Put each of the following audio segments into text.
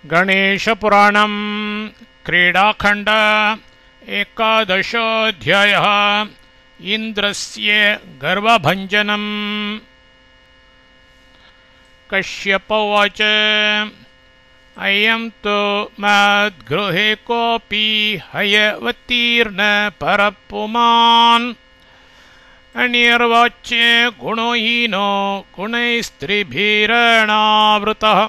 गणेशपुराणं क्रीडाखण्ड एकादशोऽध्यायः। इन्द्रस्य गर्वभञ्जनम्। कश्यप उवाच अयं तु मद्गृहे कोऽपि हयवतीर्न परपुमान् अनिर्वाच्य गुणहीनो गुणैस्त्रिभिरणावृतः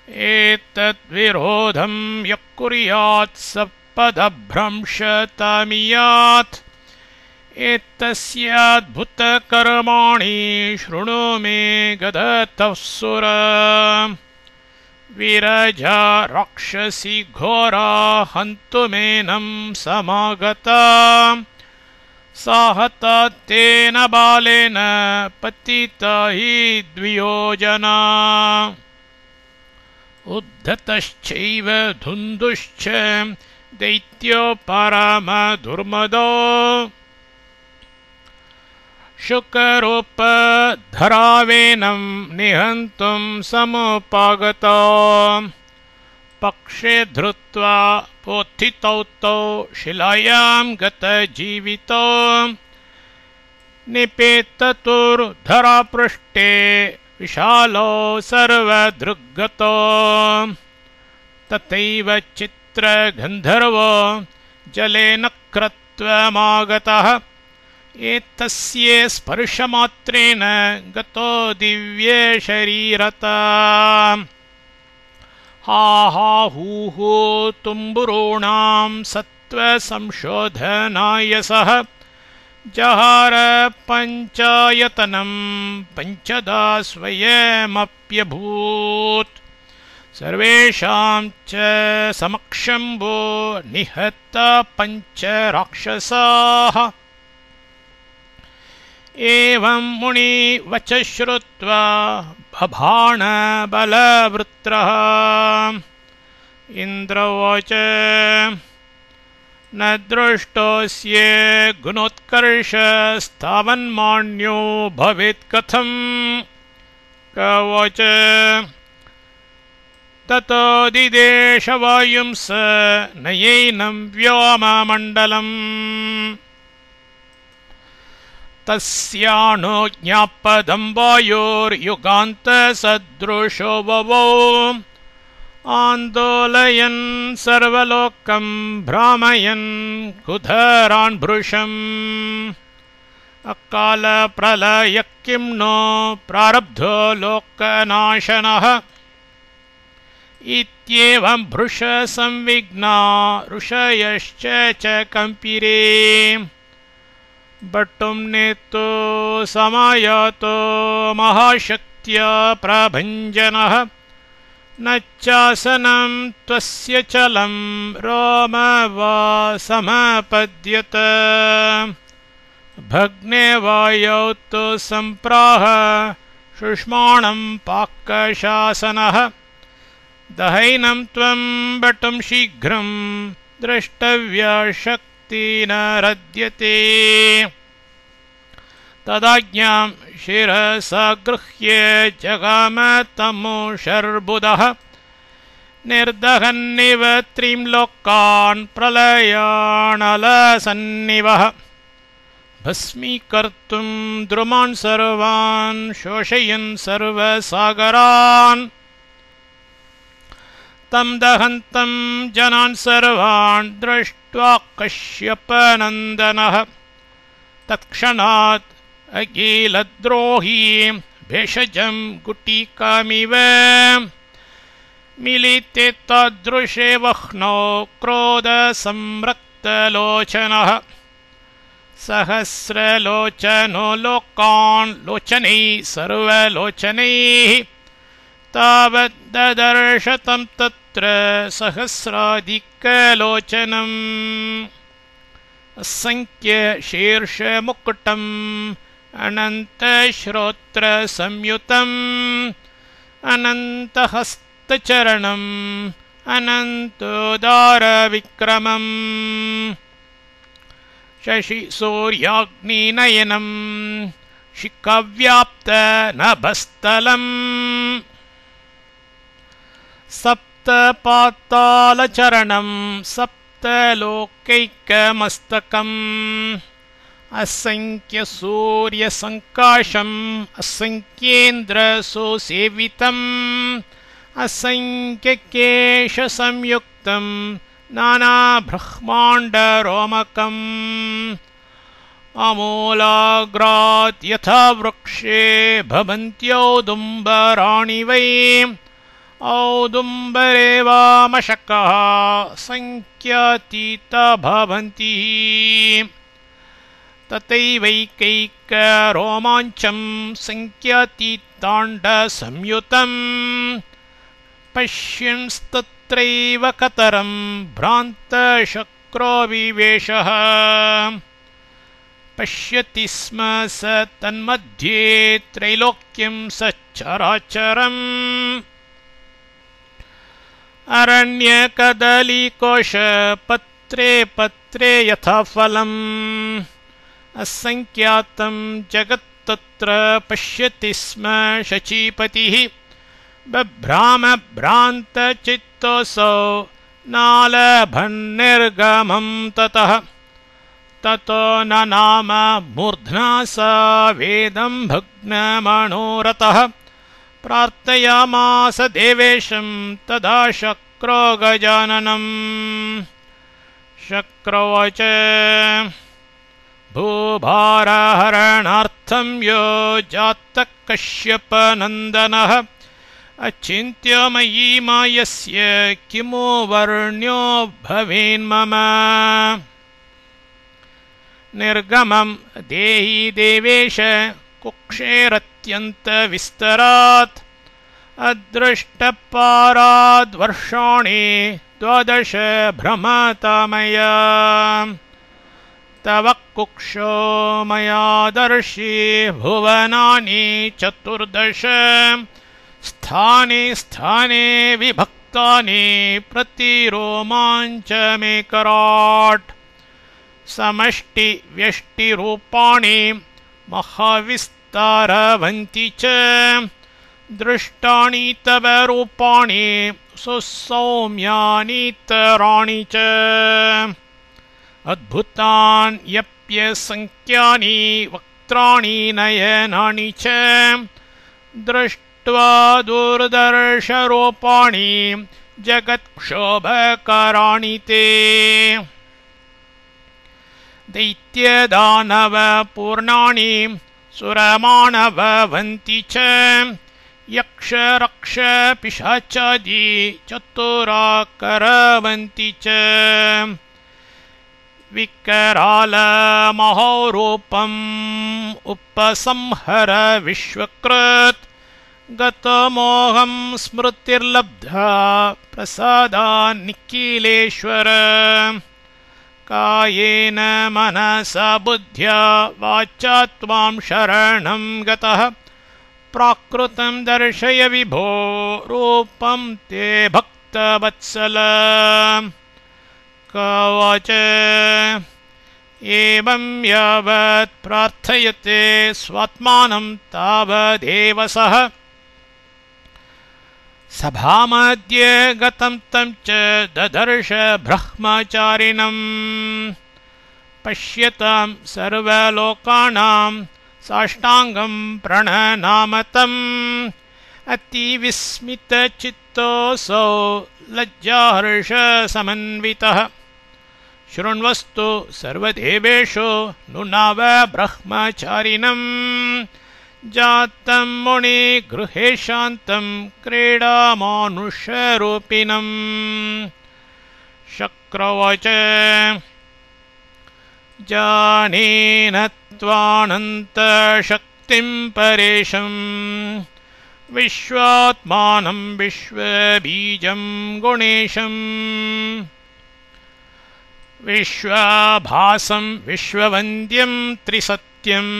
एतद्विरोधं यः कुर्यात् सपदभ्रंशतामियात् एतस्याद्भुतकर्माणि शृणु मे गदतः सुर। विरजा राक्षसी घोरा हन्तुमेनं समागता सा हता तेन बालेन पतिता हि द्वियोजना। उद्धतश्चैव धुन्दुश्च दैत्यो परमदुर्मदो शुकरूपधरावेनं निहन्तुं समुपागतो। पक्षे धृत्वा पोथितौ तौ शिलायां गतजीवितो निपेततुर्धरापृष्ठे विशालो सर्वदृग्गतो। तथैव चित्रगन्धर्वो जलेन क्रत्वमागतः एतस्य स्पर्शमात्रेण गतो दिव्यशरीरता। हा हा हू हू तुम्बुरूणां सत्त्वसंशोधनाय सः जहार पञ्चायतनं पञ्चदा स्वयमप्यभूत्। सर्वेषां च समक्षम्भो निहता पञ्चराक्षसाः। एवं मुनिवच श्रुत्वा बभाण बलवृत्रः। इन्द्र उवाच न दृष्टोऽस्य गुणोत्कर्षस्तावन्मान्यो भवेत् कथम्। क उवाच ततो दिदेश वायुंस नयैनं व्योममण्डलम्। तस्यानुज्ञापदं वायोर्युगान्तसदृशो ववो आन्दोलयन् सर्वलोकं भ्रामयन् कुधरान् भृशम्। अकालप्रलयः किं नो प्रारब्धो लोकनाशनः इत्येवं भृशसंविघ्ना ऋषयश्च च कम्पिरे। बटुं नेतो समायातो महाशक्त्या प्रभञ्जनः न चासनं त्वस्य चलं रोम वा समपद्यत। भग्ने वायौ तु सम्प्राह शुष्माणं पाकशासनः दहैनं त्वं बटुं शीघ्रं द्रष्टव्या शक्ति न रद्यते। तदाज्ञां शिरसा गृह्य जगाम तमुशर्बुदः निर्दहन्निव त्रीं लोकान् प्रलयानलसन्निवः। भस्मीकर्तुं द्रुमान् सर्वान् शोषयन् सर्वसागरान् तं दहन्तं जनान् सर्वान् दृष्ट्वा कश्यपनन्दनः तत्क्षणात् अखिलद्रोही भेषजं गुटिकामिव मिलिते तादृशे वह्नौ क्रोधसंरक्तलोचनः। सहस्रलोचनो लोकान् लोचनैः सर्वलोचनैः तावद्ददर्श तं तत्र सहस्राधिकलोचनम्। असङ्ख्यशीर्षमुकुटम् अनन्तश्रोत्रसंयुतम् अनन्तहस्तचरणम् अनन्तोदारविक्रमम् शशिसूर्याग्निनयनम् शिखव्याप्तनभस्थलम्। सप्त सप्तपातालचरणं सप्तलोकैकमस्तकम् असंख्यसूर्यसङ्काशम् असंख्येन्द्रसुसेवितम् असंख्यकेशसंयुक्तम् नानाब्रह्माण्डरोमकम् अमूलाग्रात् यथा वृक्षे भवन्त्यौदुम्बराणि वै औदुम्बरे वामशकः सङ्ख्यातीता भवन्ति तथैवैकैकरोमाञ्चं सङ्ख्यातीताण्डसंयुतम् पश्यंस्तत्रैव कतरं भ्रान्तशक्रो विवेशः पश्यति स्म स तन्मध्ये त्रैलोक्यं सच्चराचरम् अरण्यकदलीकोश पत्रे पत्रे यथा फलम् असंख्यातं जगत्तत्र पश्यति स्म शचीपतिः बभ्रामभ्रान्तचित्तोऽसौ नालभन्निर्गमं ततः ततो न नाम मूर्ध्ना स वेदं भग्नमनोरथः प्रार्थयामास देवेशं तदा शक्रो गजाननम् शक्रोवाच भूभारहरणार्थं यो जातः कश्यपनन्दनः अचिन्त्य मयि मायस्य किमु वर्ण्यो भवेन्मम निर्गमं देहि देवेश कुक्षेरत्यन्तविस्तरात् अदृष्टपाराद्वर्षाणि 12 भ्रमता मया तव कुक्षो मया दर्शि भुवनानि 14 स्थाने स्थाने विभक्तानि प्रतिरोमाञ्चमेकराट् समष्टि व्यष्टिरूपाणि महाविस्तारवन्ति च दृष्टानि तव रूपाणि सुसौम्यानितराणि च अद्भुतान्यप्यसङ्ख्यानि वक्त्राणि नयनानि च दृष्ट्वा दुर्दर्शरूपाणि जगत्क्षोभकराणि ते दैत्यदानवपूर्णानि सुरमाणवन्ति च यक्षरक्षपिशाचादि चतुराकरवन्ति च विकरालमहोरूपम् उपसंहर विश्वकृत् गतमोहं स्मृतिर्लब्धा प्रसादान्निखिलेश्वर कायेन मनसा बुद्ध्या वाचा त्वां शरणं गतः प्राकृतं दर्शय विभो रूपं ते भक्तवत्सल कवच एवं यावत् प्रार्थयते स्वात्मानं तावदेव सः सभामध्ये गतं तं च ददर्श ब्रह्मचारिणम् पश्यतां सर्वलोकानां साष्टाङ्गं प्रणनामतम् अतिविस्मितचित्तोऽसौ लज्जाहर्षसमन्वितः शृण्वस्तु सर्वदेवेषु नुनाव ब्रह्मचारिणम् जातं मुनि गृहे शान्तं क्रीडामानुषरूपिणम् शक्रोवाच जानेन त्वानन्तशक्तिं परेशं विश्वात्मानं विश्वबीजं गुणेशम् विश्वाभासं विश्ववन्द्यं त्रिसत्यम्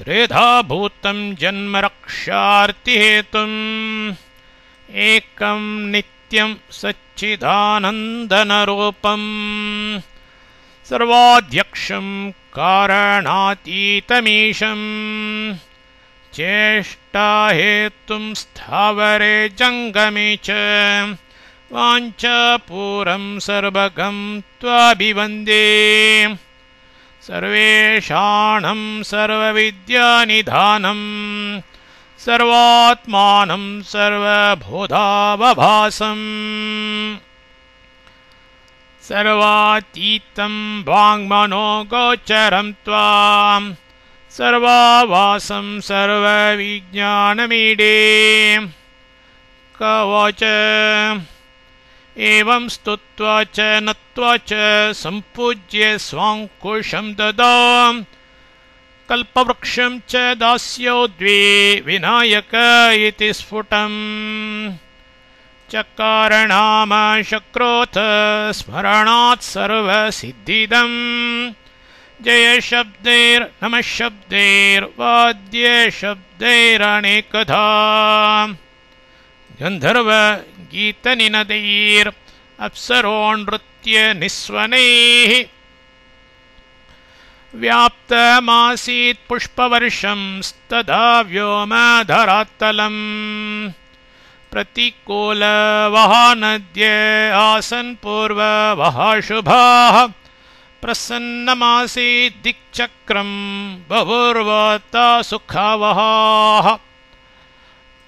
त्रिधा भूतं जन्म रक्षार्तिहेतुम् एकं नित्यं सच्चिदानन्दनरूपम् सर्वाध्यक्षं कारणातीतमीशं चेष्टाहेतुं स्थावरे जङ्गमे च वाञ्छापूरं सर्वगं त्वाभिवन्दे सर्वेषाणं सर्वविद्यानिधानं सर्वात्मानं सर्वबोधावभासम् सर्वातीतं वाङ्मनोगोचरं त्वां सर्वावासं सर्वविज्ञानमीडे कवच एवं स्तुत्वा च नत्वा च सम्पूज्य स्वाङ्कुशं ददां कल्पवृक्षं च दास्यो द्वे विनायक इति स्फुटम् चकारनाम शक्रोथ स्मरणात् सर्वसिद्धिदम् जयशब्दैर्नमः शब्दैर्वाद्यशब्दैरनेकधा गन्धर्वगीतनिनदैरप्सरोनृत्यनिस्वनैः व्याप्तमासीत् पुष्पवर्षंस्तदा व्योमधरात्तलम् प्रतिकूलवः नद्य आसन् पूर्ववः शुभाः प्रसन्नमासीत् दिक्चक्रं बभूर्वता सुखावहाः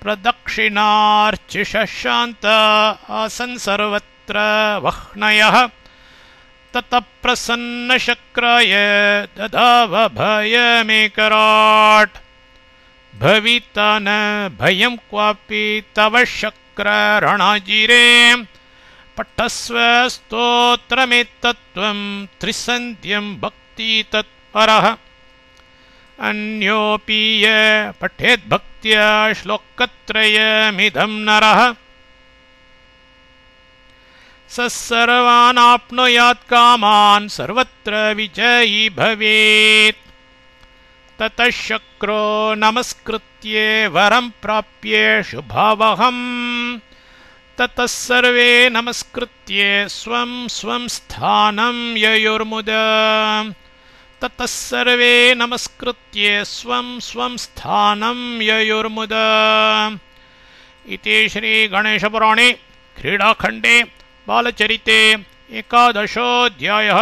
प्रदक्षिणार्चिषः शान्ता आसन् सर्वत्र वह्नयः ततः प्रसन्नशक्राय ददावभयमेकराट् भविता न भयं क्वापि तव शक्ररणाजिरे पठस्व स्तोत्रमेतत्त्वं त्रिसन्ध्यं भक्तितत्परः अन्योऽपि य पठेद्भक्त्या श्लोकत्रयमिदं नरः स सर्वानाप्नुयात् कामान् सर्वत्र विजयी भवेत् ततः शक्रो नमस्कृत्य वरं प्राप्य शुभावहम् ततः सर्वे नमस्कृत्य स्वं स्वं स्थानं ययुर्मुदा ततः सर्वे नमस्कृत्य स्वं स्वं स्थानं ययुर्मुदा इति श्रीगणेशपुराणे क्रीडाखण्डे बालचरिते 11 अध्यायः।